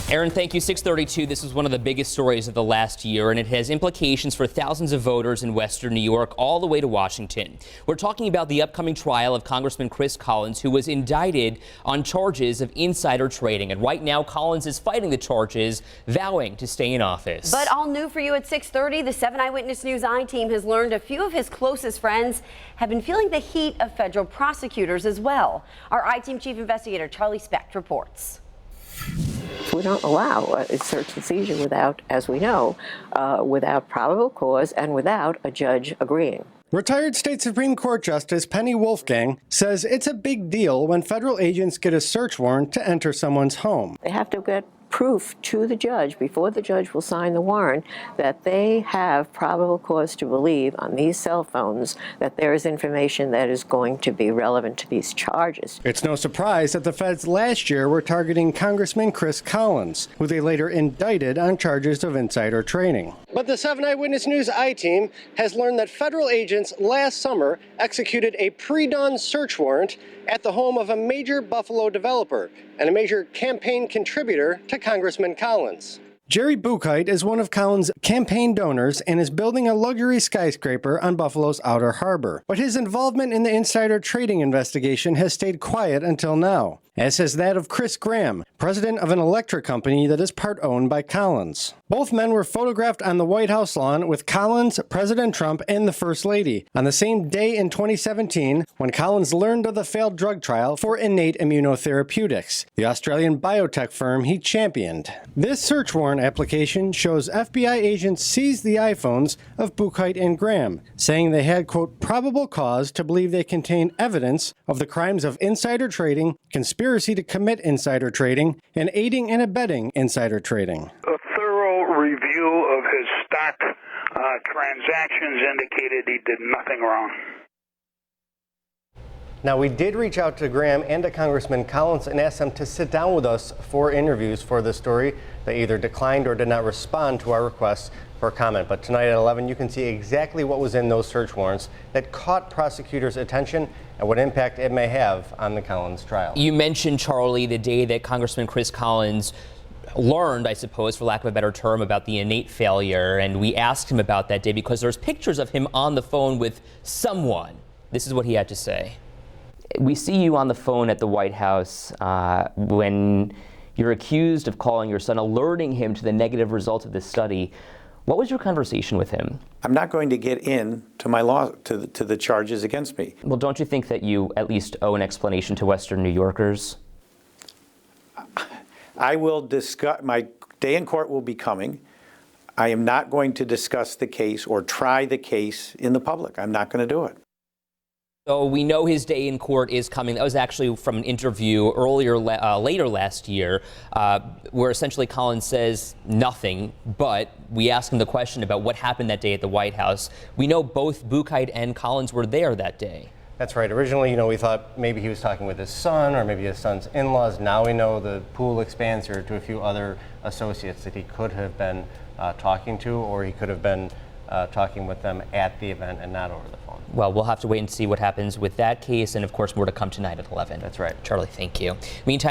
Aaron, thank you. 6:32. This is one of the biggest stories of the last year, and it has implications for thousands of voters in Western New York all the way to Washington. We're talking about the upcoming trial of Congressman Chris Collins, who was indicted on charges of insider trading. And right now, Collins is fighting the charges, vowing to stay in office. But all new for you at 6:30, the 7 Eyewitness News I-team has learned a few of his closest friends have been feeling the heat of federal prosecutors as well. Our I-team chief investigator, Charlie Specht, reports. We don't allow a search and seizure without, as we know, without probable cause and without a judge agreeing. Retired State Supreme Court Justice Penny Wolfgang says it's a big deal when federal agents get a search warrant to enter someone's home. They have to get proof to the judge before the judge will sign the warrant that they have probable cause to believe on these cell phones that there is information that is going to be relevant to these charges. It's no surprise that the feds last year were targeting Congressman Chris Collins, who they later indicted on charges of insider trading. But the 7 Eyewitness News I-team has learned that federal agents last summer executed a pre-dawn search warrant at the home of a major Buffalo developer and a major campaign contributor to Congressman Collins. Jerry Buchheit is one of Collins' campaign donors and is building a luxury skyscraper on Buffalo's Outer Harbor. But his involvement in the insider trading investigation has stayed quiet until now, as has that of Chris Graham, president of an electric company that is part owned by Collins. Both men were photographed on the White House lawn with Collins, President Trump, and the First Lady on the same day in 2017 when Collins learned of the failed drug trial for innate immunotherapeutics, the Australian biotech firm he championed. This search warrant application shows FBI agents seized the iPhones of Buchheit and Graham, saying they had, quote, probable cause to believe they contain evidence of the crimes of insider trading, conspiracy to commit insider trading, and aiding and abetting insider trading. A thorough review of his stock transactions indicated he did nothing wrong. Now, we did reach out to Graham and to Congressman Collins and asked them to sit down with us for interviews for this story. They either declined or did not respond to our requests for comment. But tonight at 11, you can see exactly what was in those search warrants that caught prosecutors' attention and what impact it may have on the Collins trial. You mentioned, Charlie, the day that Congressman Chris Collins learned, I suppose, for lack of a better term, about the innate failure. And we asked him about that day because there's pictures of him on the phone with someone. This is what he had to say. We see you on the phone at the White House when you're accused of calling your son, alerting him to the negative results of this study. What was your conversation with him? I'm not going to get into my law to the charges against me. Well, don't you think that you at least owe an explanation to Western New Yorkers? I will discuss, my day in court will be coming. I am not going to discuss the case or try the case in the public. I'm not going to do it. So we know his day in court is coming. That was actually from an interview later last year, where essentially Collins says nothing, but we asked him the question about what happened that day at the White House. We know both Buchheit and Collins were there that day. That's right. Originally, we thought maybe he was talking with his son or maybe his son's in-laws. Now we know the pool expands here to a few other associates that he could have been talking to, or he could have been talking with them at the event and not over the phone. Well, we'll have to wait and see what happens with that case, and of course more to come tonight at 11. That's right. Charlie, thank you. Meantime,